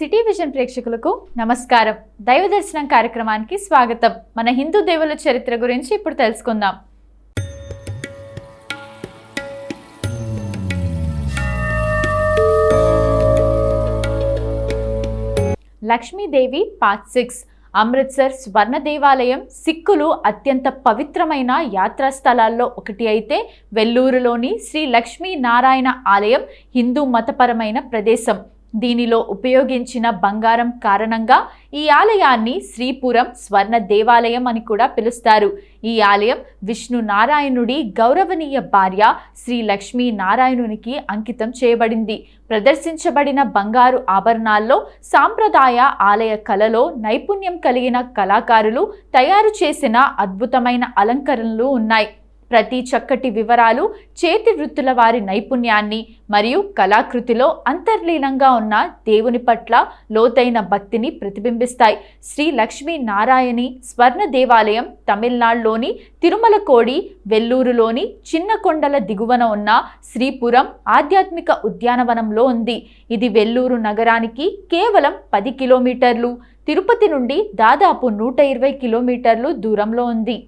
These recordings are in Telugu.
సిటీ విజన్ ప్రేక్షకులకు నమస్కారం. దైవ దర్శనం కార్యక్రమానికి స్వాగతం. మన హిందూ దేవుల చరిత్ర గురించి ఇప్పుడు తెలుసుకుందాం. లక్ష్మీదేవి పార్ట్ 6. అమృత్సర్ స్వర్ణ దేవాలయం సిక్కులు అత్యంత పవిత్రమైన యాత్రా స్థలాల్లో ఒకటి అయితే వెల్లూరులోని శ్రీ లక్ష్మీ నారాయణ ఆలయం హిందూ మతపరమైన ప్రదేశం. దీనిలో ఉపయోగించిన బంగారం కారణంగా ఈ ఆలయాన్ని శ్రీపురం స్వర్ణ దేవాలయం అని కూడా పిలుస్తారు. ఈ ఆలయం విష్ణు నారాయణుడి గౌరవనీయ భార్య శ్రీ లక్ష్మీ నారాయణునికి అంకితం చేయబడింది. ప్రదర్శించబడిన బంగారు ఆభరణాల్లో సాంప్రదాయ ఆలయ కళలో నైపుణ్యం కలిగిన కళాకారులు తయారు చేసిన అద్భుతమైన అలంకరణలు ఉన్నాయి. ప్రతి చక్కటి వివరాలు చేతి వృత్తుల వారి నైపుణ్యాన్ని మరియు కళాకృతిలో అంతర్లీనంగా ఉన్న దేవుని పట్ల లోతైన భక్తిని ప్రతిబింబిస్తాయి. శ్రీ లక్ష్మీ నారాయణి స్వర్ణ దేవాలయం తమిళనాడులోని తిరుమల కోడి వెల్లూరులోని చిన్న కొండల దిగువన ఉన్న శ్రీపురం ఆధ్యాత్మిక ఉద్యానవనంలో ఉంది. ఇది వెల్లూరు నగరానికి కేవలం 10 కిలోమీటర్లు, తిరుపతి నుండి దాదాపు 120 కిలోమీటర్లు దూరంలో ఉంది.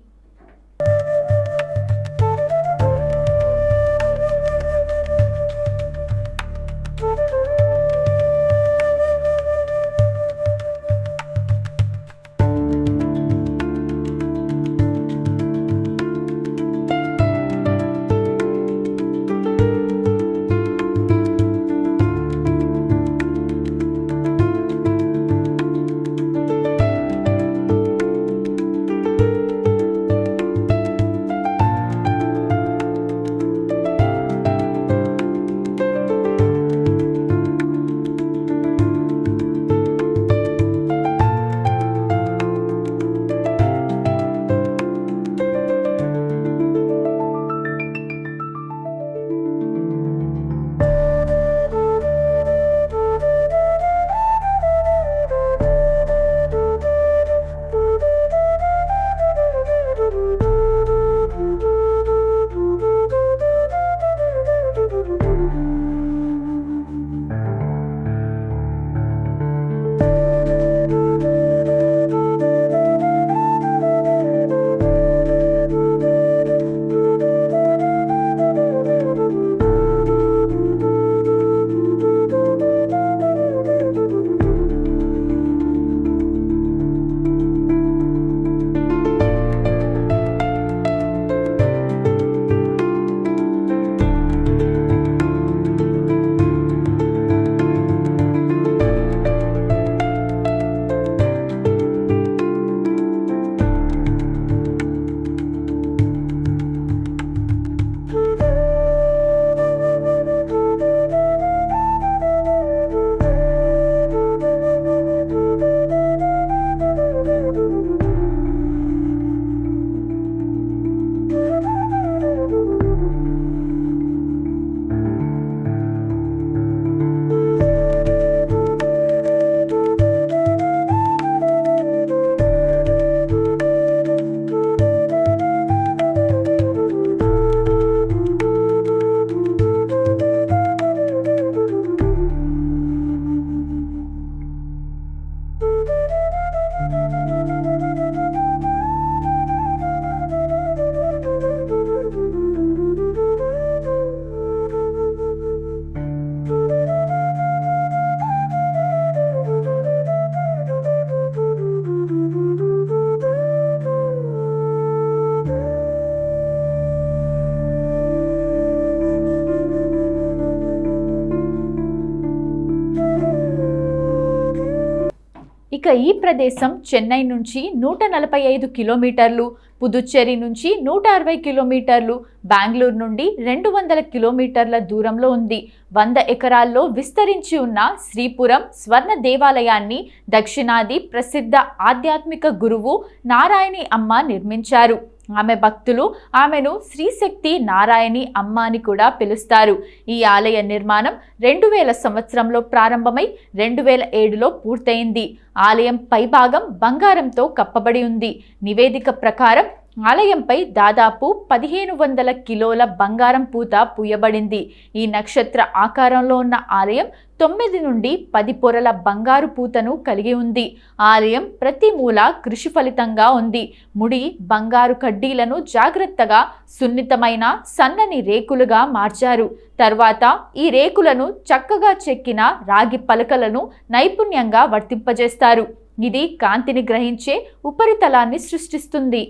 ఇక ఈ ప్రదేశం చెన్నై నుంచి 145 కిలోమీటర్లు, పుదుచ్చేరి నుంచి 160 కిలోమీటర్లు, బెంగళూరు నుండి 200 కిలోమీటర్ల దూరంలో ఉంది. 100 ఎకరాల్లో విస్తరించి ఉన్న శ్రీపురం స్వర్ణ దేవాలయాన్ని దక్షిణాది ప్రసిద్ధ ఆధ్యాత్మిక గురువు నారాయణి అమ్మ నిర్మించారు. ఆమె భక్తులు ఆమెను శ్రీశక్తి నారాయణి అమ్మ అని కూడా పిలుస్తారు. ఈ ఆలయ నిర్మాణం 2000 సంవత్సరంలో ప్రారంభమై 2007లో పూర్తయింది. ఆలయం పైభాగం బంగారంతో కప్పబడి ఉంది. నివేదిక ప్రకారం ఆలయంపై దాదాపు 1500 కిలోల బంగారం పూత పూయబడింది. ఈ నక్షత్ర ఆకారంలో ఉన్న ఆలయం 9 నుండి 10 పొరల బంగారు పూతను కలిగి ఉంది. ఆలయం ప్రతి మూల కృషి ఫలితంగా ఉంది. ముడి బంగారు కడ్డీలను జాగ్రత్తగా సున్నితమైన సన్నని రేకులుగా మార్చారు. తర్వాత ఈ రేకులను చక్కగా చెక్కిన రాగి పలకలను నైపుణ్యంగా వర్తింపజేస్తారు. ఇది కాంతిని గ్రహించే ఉపరితలాన్ని సృష్టిస్తుంది.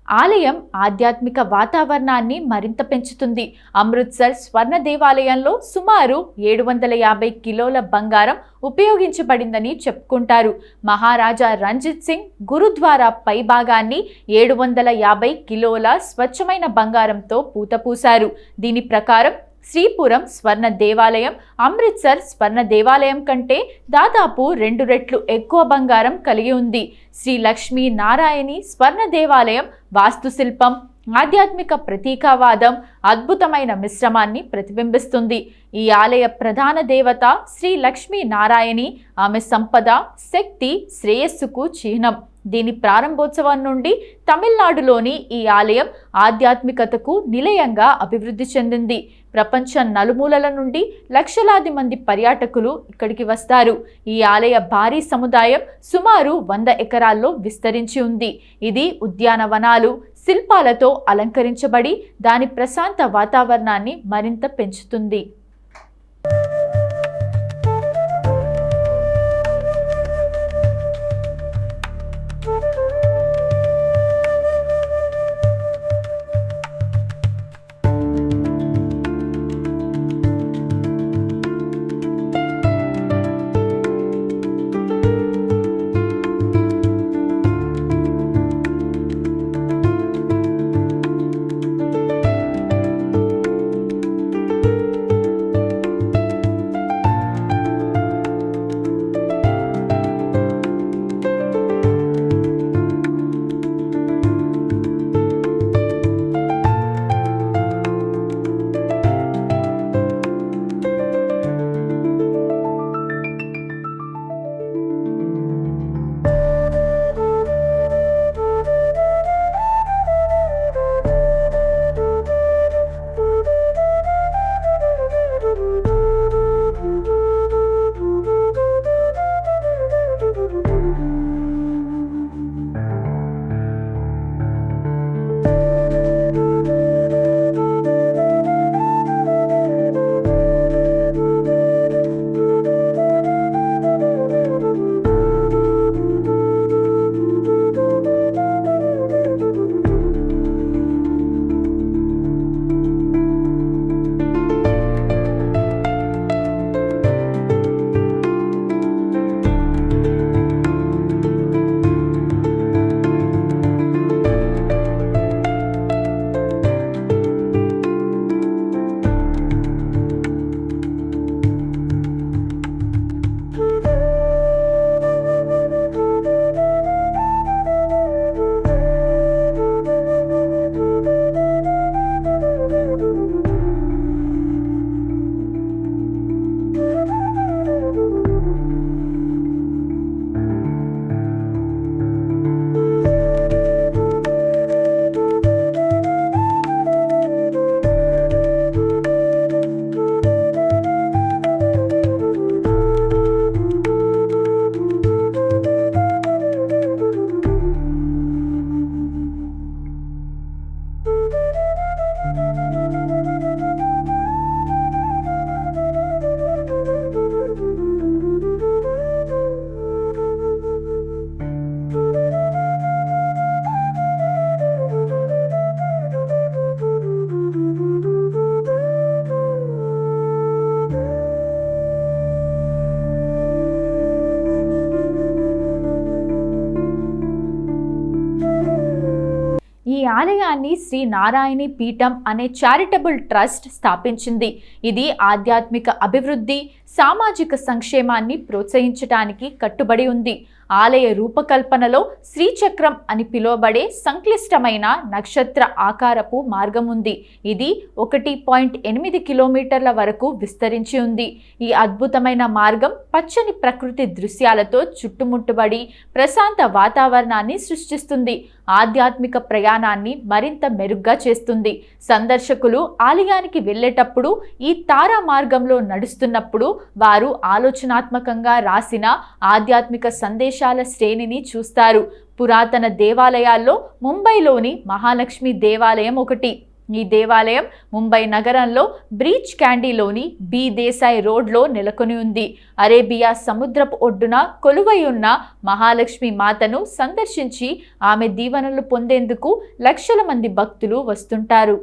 ఆలయం ఆధ్యాత్మిక వాతావరణాన్ని మరింత పెంచుతుంది. అమృత్సర్ స్వర్ణ దేవాలయంలో సుమారు 750 కిలోల బంగారం ఉపయోగించబడిందని చెప్పుకుంటారు. మహారాజా రంజిత్ సింగ్ గురుద్వారా పై భాగాన్ని 750 కిలోల స్వచ్ఛమైన బంగారంతో పూతపూశారు. దీని ప్రకారం శ్రీపురం స్వర్ణ దేవాలయం అమృత్సర్ స్వర్ణ దేవాలయం కంటే దాదాపు 2 రెట్లు ఎక్కువ బంగారం కలిగి ఉంది. శ్రీ లక్ష్మీ నారాయణి స్వర్ణ దేవాలయం వాస్తుశిల్పం, ఆధ్యాత్మిక ప్రతీకావాదం అద్భుతమైన మిశ్రమాన్ని ప్రతిబింబిస్తుంది. ఈ ఆలయ ప్రధాన దేవత శ్రీ లక్ష్మీ నారాయణి. ఆమె సంపద, శక్తి, శ్రేయస్సుకు చిహ్నం. దీని ప్రారంభోత్సవం నుండి తమిళనాడులోని ఈ ఆలయం ఆధ్యాత్మికతకు నిలయంగా అభివృద్ధి చెందింది. ప్రపంచ నలుమూలల నుండి లక్షలాది మంది పర్యాటకులు ఇక్కడికి వస్తారు. ఈ ఆలయ భారీ సముదాయం సుమారు 100 ఎకరాల్లో విస్తరించి ఉంది. ఇది ఉద్యానవనాలు, శిల్పాలతో అలంకరించబడి దాని ప్రశాంత వాతావరణాన్ని మరింత పెంచుతుంది. ఈ ఆలయాన్ని శ్రీ నారాయణి పీఠం అనే చారిటబుల్ ట్రస్ట్ స్థాపించింది. ఇది ఆధ్యాత్మిక అభివృద్ధి, సామాజిక సంక్షేమాన్ని ప్రోత్సహించడానికి కట్టుబడి ఉంది. ఆలయ రూపకల్పనలో శ్రీచక్రం అని పిలువబడే సంక్లిష్టమైన నక్షత్ర ఆకారపు మార్గం ఉంది. ఇది 1.8 కిలోమీటర్ల వరకు విస్తరించి ఉంది. ఈ అద్భుతమైన మార్గం పచ్చని ప్రకృతి దృశ్యాలతో చుట్టుముట్టబడి ప్రశాంత వాతావరణాన్ని సృష్టిస్తుంది. ఆధ్యాత్మిక ప్రయాణాన్ని మరింత మెరుగ్గా చేస్తుంది. సందర్శకులు ఆలయానికి వెళ్ళేటప్పుడు ఈ తారా మార్గంలో నడుస్తున్నప్పుడు వారు ఆలోచనాత్మకంగా రాసిన ఆధ్యాత్మిక సందేశాల శ్రేణిని చూస్తారు. పురాతన దేవాలయాల్లో ముంబైలోని మహాలక్ష్మి దేవాలయం ఒకటి. ఈ దేవాలయం ముంబై నగరంలో బ్రీచ్ క్యాండీలోని బి దేశాయ్ రోడ్లో నెలకొని ఉంది. అరేబియా సముద్రపు ఒడ్డున కొలువై ఉన్న మహాలక్ష్మి మాతను సందర్శించి ఆమె దీవెనలు పొందేందుకు లక్షల మంది భక్తులు వస్తుంటారు.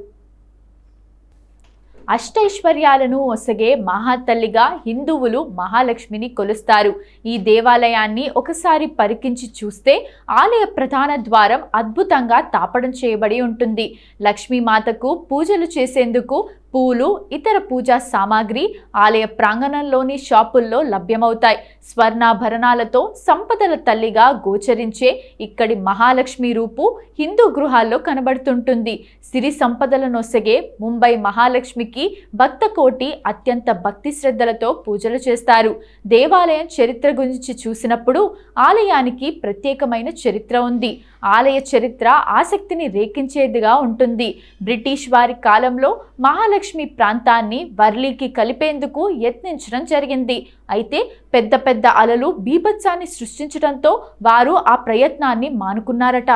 అష్టైశ్వర్యాలను ఒసగే మహాతల్లిగా హిందువులు మహాలక్ష్మిని కొలుస్తారు. ఈ దేవాలయాన్ని ఒకసారి పరికించి చూస్తే ఆలయ ప్రధాన ద్వారం అద్భుతంగా తాపడం చేయబడి ఉంటుంది. లక్ష్మీమాతకు పూజలు చేసేందుకు పూలు, ఇతర పూజా సామాగ్రి ఆలయ ప్రాంగణంలోని షాపుల్లో లభ్యమవుతాయి. స్వర్ణాభరణాలతో సంపదల తల్లిగా గోచరించే ఇక్కడి మహాలక్ష్మి రూపు హిందూ గృహాల్లో కనబడుతుంటుంది. సిరి సంపదల నొసగే ముంబై మహాలక్ష్మికి భక్త కోటి అత్యంత భక్తి శ్రద్ధలతో పూజలు చేస్తారు. దేవాలయం చరిత్ర గురించి చూసినప్పుడు ఆలయానికి ప్రత్యేకమైన చరిత్ర ఉంది. ఆలయ చరిత్ర ఆసక్తిని రేకించేదిగా ఉంటుంది. బ్రిటిష్ వారి కాలంలో మహాలక్ష్మి ప్రాంతాన్ని వర్లీకి కలిపేందుకు యత్నించడం జరిగింది. అయితే పెద్ద పెద్ద అలలు బీభత్సాన్ని సృష్టించడంతో వారు ఆ ప్రయత్నాన్ని మానుకున్నారట.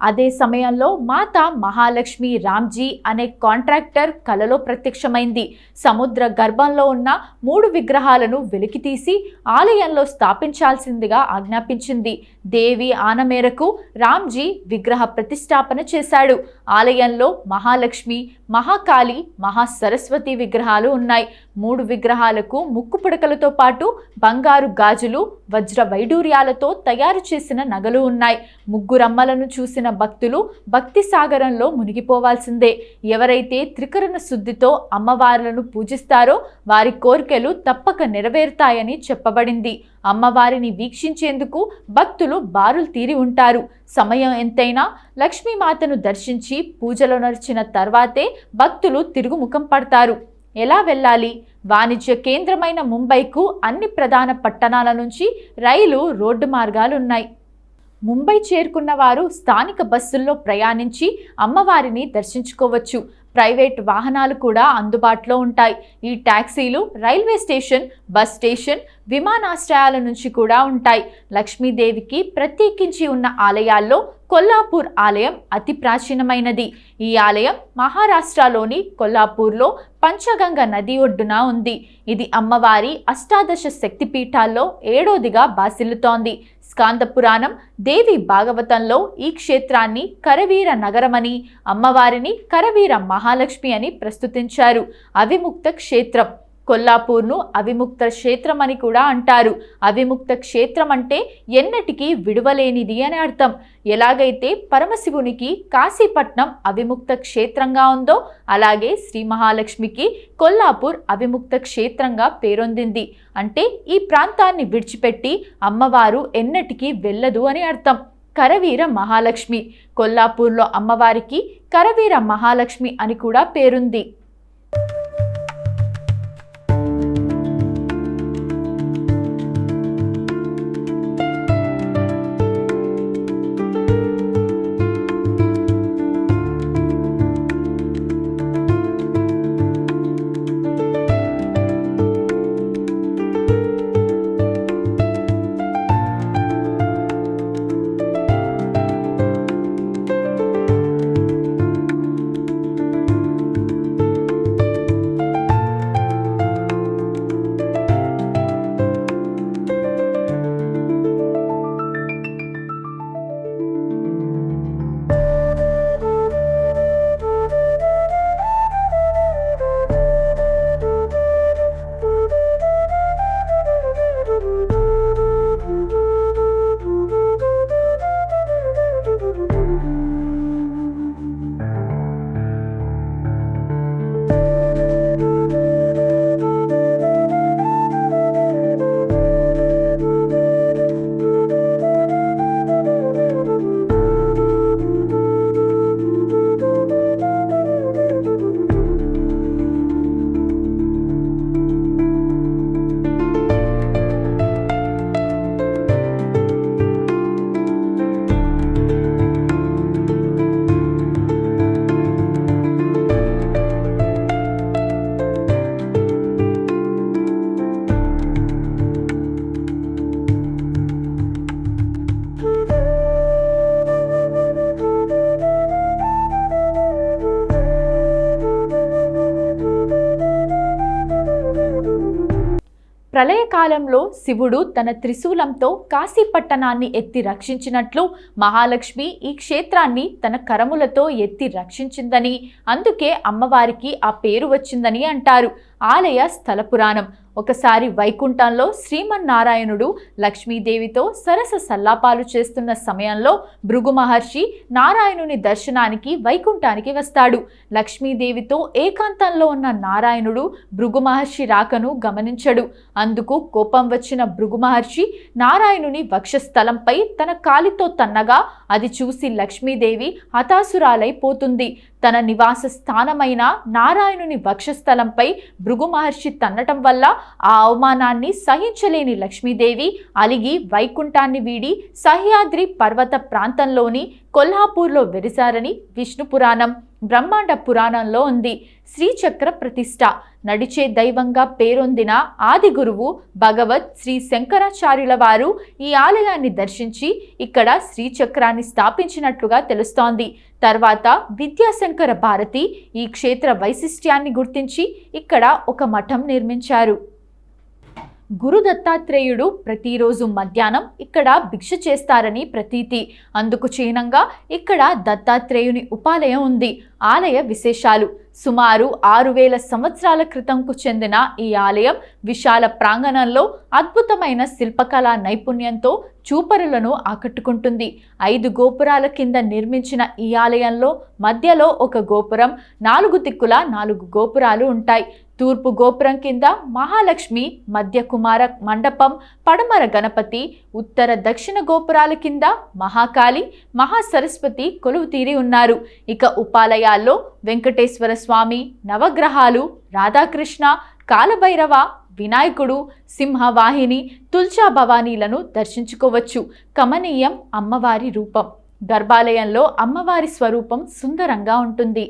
అదే సమయంలో మాత మహాలక్ష్మి రామ్జీ అనే కాంట్రాక్టర్ కలలో ప్రత్యక్షమైంది. సముద్ర గర్భంలో ఉన్న 3 విగ్రహాలను వెలికితీసి ఆలయంలో స్థాపించాల్సిందిగా ఆజ్ఞాపించింది. దేవి ఆన మేరకు రామ్జీ విగ్రహ ప్రతిష్టాపన చేశాడు. ఆలయంలో మహాలక్ష్మి, మహాకాళి, మహాసరస్వతి విగ్రహాలు ఉన్నాయి. 3 విగ్రహాలకు ముక్కు పుడకలతో పాటు బంగారు గాజులు, వజ్ర వైడూర్యాలతో తయారు చేసిన నగలు ఉన్నాయి. ముగ్గురమ్మలను చూసిన భక్తులు భక్తి సాగరంలో మునిగిపోవాల్సిందే. ఎవరైతే త్రికరణ శుద్ధితో అమ్మవార్లను పూజిస్తారో వారి కోరికలు తప్పక నెరవేరుతాయని చెప్పబడింది. అమ్మవారిని వీక్షించేందుకు భక్తులు బారులు తీరి ఉంటారు. సమయం ఎంతైనా లక్ష్మీమాతను దర్శించి పూజలు నడిచిన తర్వాతే భక్తులు తిరుగుముఖం పడతారు. ఎలా వెళ్ళాలి? వాణిజ్య కేంద్రమైన ముంబైకు అన్ని ప్రధాన పట్టణాల నుంచి రైలు, రోడ్డు మార్గాలున్నాయి. ముంబై చేరుకున్న వారు స్థానిక బస్సుల్లో ప్రయాణించి అమ్మవారిని దర్శించుకోవచ్చు. ప్రైవేట్ వాహనాలు కూడా అందుబాటులో ఉంటాయి. ఈ టాక్సీలు రైల్వే స్టేషన్, బస్ స్టేషన్, విమానాశ్రయాల నుంచి కూడా ఉంటాయి. లక్ష్మీదేవికి ప్రత్యేకించి ఉన్న ఆలయాల్లో కొల్లాపూర్ ఆలయం అతి ప్రాచీనమైనది. ఈ ఆలయం మహారాష్ట్రలోని కొల్లాపూర్లో పంచగంగ నది ఒడ్డున ఉంది. ఇది అమ్మవారి అష్టాదశ శక్తిపీఠాల్లో 7వదిగా బాసిల్లుతోంది. స్కాంద పురాణం, దేవి భాగవతంలో ఈ క్షేత్రాన్ని కరవీర నగరమని, అమ్మవారిని కరవీర మహాలక్ష్మి అని ప్రస్తుతించారు. అవిముక్త క్షేత్రం. కొల్లాపూర్ను అవిముక్త క్షేత్రం అని కూడా అంటారు. అవిముక్త క్షేత్రం అంటే ఎన్నటికీ విడువలేనిది అని అర్థం. ఎలాగైతే పరమశివునికి కాశీపట్నం అవిముక్త క్షేత్రంగా ఉందో అలాగే శ్రీ మహాలక్ష్మికి కొల్లాపూర్ అవిముక్త క్షేత్రంగా పేరొందింది. అంటే ఈ ప్రాంతాన్ని విడిచిపెట్టి అమ్మవారు ఎన్నటికీ వెళ్ళదు అని అర్థం. కరవీర మహాలక్ష్మి. కొల్లాపూర్లో అమ్మవారికి కరవీర మహాలక్ష్మి అని కూడా పేరుంది. ప్రళయకాలంలో శివుడు తన త్రిశూలంతో కాశీపట్టణాన్ని ఎత్తి రక్షించినట్లు మహాలక్ష్మి ఈ క్షేత్రాన్ని తన కరములతో ఎత్తి రక్షించిందని, అందుకే అమ్మవారికి ఆ పేరు వచ్చిందని అంటారు. ఆలయ స్థల పురాణం. ఒకసారి వైకుంఠంలో శ్రీమన్నారాయణుడు లక్ష్మీదేవితో సరస సల్లాపాలు చేస్తున్న సమయంలో భృగు మహర్షి నారాయణుని దర్శనానికి వైకుంఠానికి వస్తాడు. లక్ష్మీదేవితో ఏకాంతంలో ఉన్న నారాయణుడు భృగు మహర్షి రాకను గమనించడు. అందుకు కోపం వచ్చిన భృగు మహర్షి నారాయణుని వక్షస్థలంపై తన కాలితో తన్నగా అది చూసి లక్ష్మీదేవి హతాసురాలైపోతుంది. తన నివాస స్థానమైన నారాయణుని వక్షస్థలంపై భృగు మహర్షి తన్నటం వల్ల ఆ అవమానాన్ని సహించలేని లక్ష్మీదేవి అలిగి వైకుంఠాన్ని వీడి సహ్యాద్రి పర్వత ప్రాంతంలోని కొల్హాపూర్లో వెలిసారని విష్ణు పురాణం, బ్రహ్మాండ పురాణంలో ఉంది. శ్రీచక్ర ప్రతిష్ఠ నడిచే దైవంగా పేరొందిన ఆది గురువు భగవత్ శ్రీ శంకరాచార్యుల వారు ఈ ఆలయాన్ని దర్శించి ఇక్కడ శ్రీచక్రాన్ని స్థాపించినట్లుగా తెలుస్తోంది. తర్వాత విద్యాశంకర భారతి ఈ క్షేత్ర వైశిష్ట్యాన్ని గుర్తించి ఇక్కడ ఒక మఠం నిర్మించారు. గురు దత్తాత్రేయుడు ప్రతిరోజు మధ్యాహ్నం ఇక్కడ భిక్ష చేస్తారని ప్రతీతి. అందుకు చిహ్నంగా ఇక్కడ దత్తాత్రేయుని ఉపాలయం ఉంది. ఆలయ విశేషాలు: సుమారు 6000 సంవత్సరాల క్రితంకు చెందిన ఈ ఆలయం విశాల ప్రాంగణంలో అద్భుతమైన శిల్పకళా నైపుణ్యంతో చూపరులను ఆకట్టుకుంటుంది. 5 గోపురాల కింద నిర్మించిన ఈ ఆలయంలో మధ్యలో ఒక గోపురం, 4 దిక్కుల 4 గోపురాలు ఉంటాయి. తూర్పు గోపురం కింద మహాలక్ష్మి, మధ్య కుమార మండపం, పడమర గణపతి, ఉత్తర దక్షిణ గోపురాల కింద మహాకాళి, మహాసరస్వతి కొలువు తీరి ఉన్నారు. ఇక ఉపాలయాల్లో వెంకటేశ్వర స్వామి, నవగ్రహాలు, రాధాకృష్ణ, కాలభైరవ, వినాయకుడు, సింహవాహిని, తుల్జా భవానీలను దర్శించుకోవచ్చు. కమనీయం అమ్మవారి రూపం. గర్భాలయంలో అమ్మవారి స్వరూపం సుందరంగా ఉంటుంది.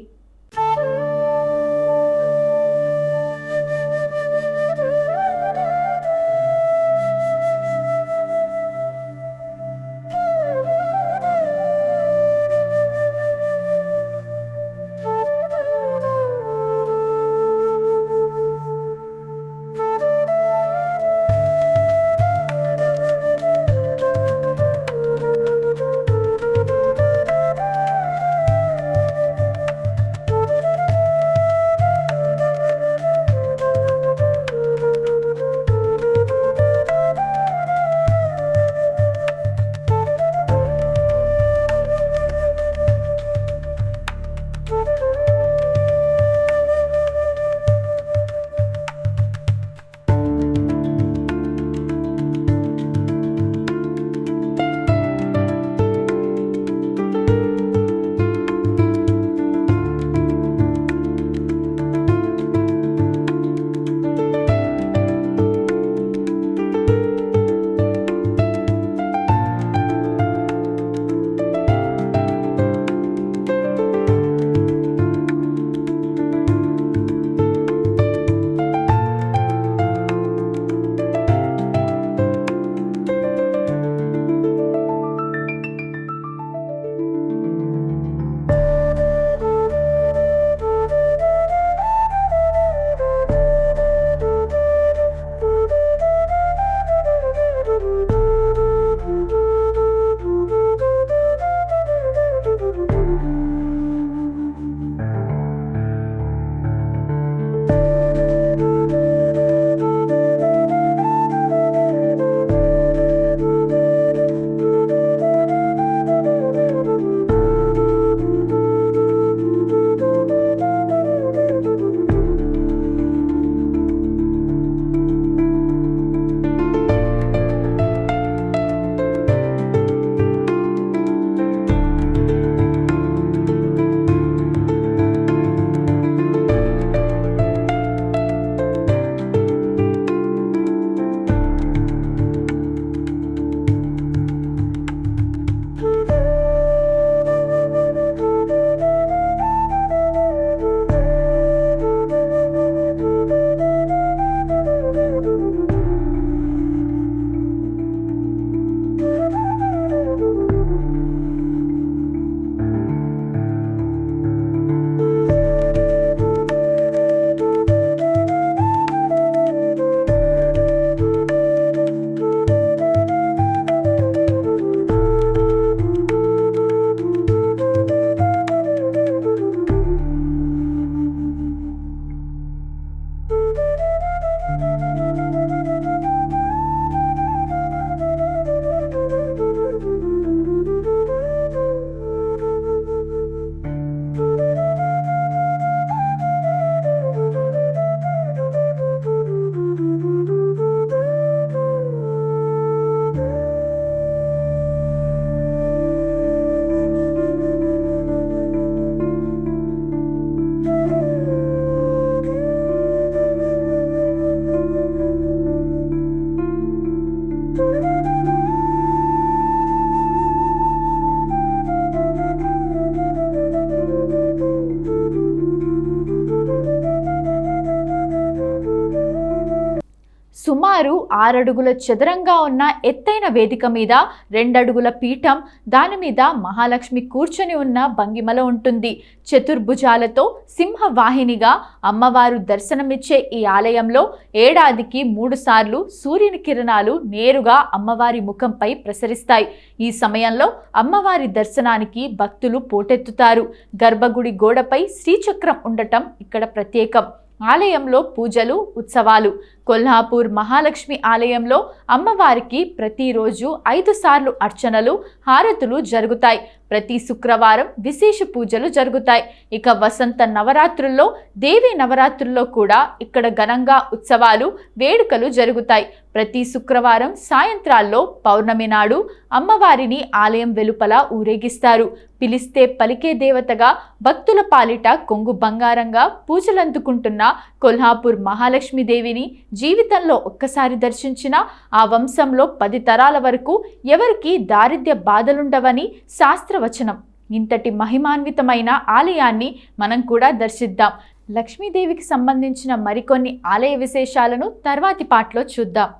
సుమారు 6 అడుగుల చదరంగా ఉన్న ఎత్తైన వేదిక మీద 2 అడుగుల పీఠం, దాని మీద మహాలక్ష్మి కూర్చొని ఉన్న భంగిమలో ఉంటుంది. చతుర్భుజాలతో సింహవాహినిగా అమ్మవారు దర్శనమిచ్చే ఈ ఆలయంలో ఏడాదికి 3 సార్లు సూర్యుని కిరణాలు నేరుగా అమ్మవారి ముఖంపై ప్రసరిస్తాయి. ఈ సమయంలో అమ్మవారి దర్శనానికి భక్తులు పోటెత్తుతారు. గర్భగుడి గోడపై శ్రీచక్రం ఉండటం ఇక్కడ ప్రత్యేకం. ఆలయంలో పూజలు, ఉత్సవాలు. కొల్హాపూర్ మహాలక్ష్మి ఆలయంలో అమ్మవారికి ప్రతిరోజు 5 సార్లు అర్చనలు, హారతులు జరుగుతాయి. ప్రతి శుక్రవారం విశేష పూజలు జరుగుతాయి. ఇక వసంత నవరాత్రుల్లో, దేవి నవరాత్రుల్లో కూడా ఇక్కడ ఘనంగా ఉత్సవాలు, వేడుకలు జరుగుతాయి. ప్రతి శుక్రవారం సాయంత్రాల్లో పౌర్ణమి నాడు అమ్మవారిని ఆలయం వెలుపల ఊరేగిస్తారు. పిలిస్తే పలికే దేవతగా భక్తుల పాలిట కొంగు బంగారంగా పూజలందుకుంటున్న కొల్హాపూర్ మహాలక్ష్మీదేవిని జీవితంలో ఒక్కసారి దర్శించిన ఆ వంశంలో 10 తరాల వరకు ఎవరికి దారిద్ర్య బాధలుండవని శాస్త్రవచనం. ఇంతటి మహిమాన్వితమైన ఆలయాన్ని మనం కూడా దర్శిద్దాం. లక్ష్మీదేవికి సంబంధించిన మరికొన్ని ఆలయ విశేషాలను తర్వాతి పాటలో చూద్దాం.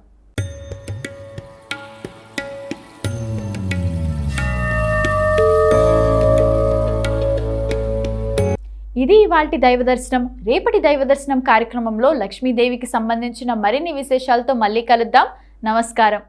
ఇది ఇవాల్టి దైవ దర్శనం. రేపటి దైవ దర్శనం కార్యక్రమంలో లక్ష్మీదేవికి సంబంధించిన మరిన్ని విశేషాలతో మళ్ళీ కలుద్దాం. నమస్కారం.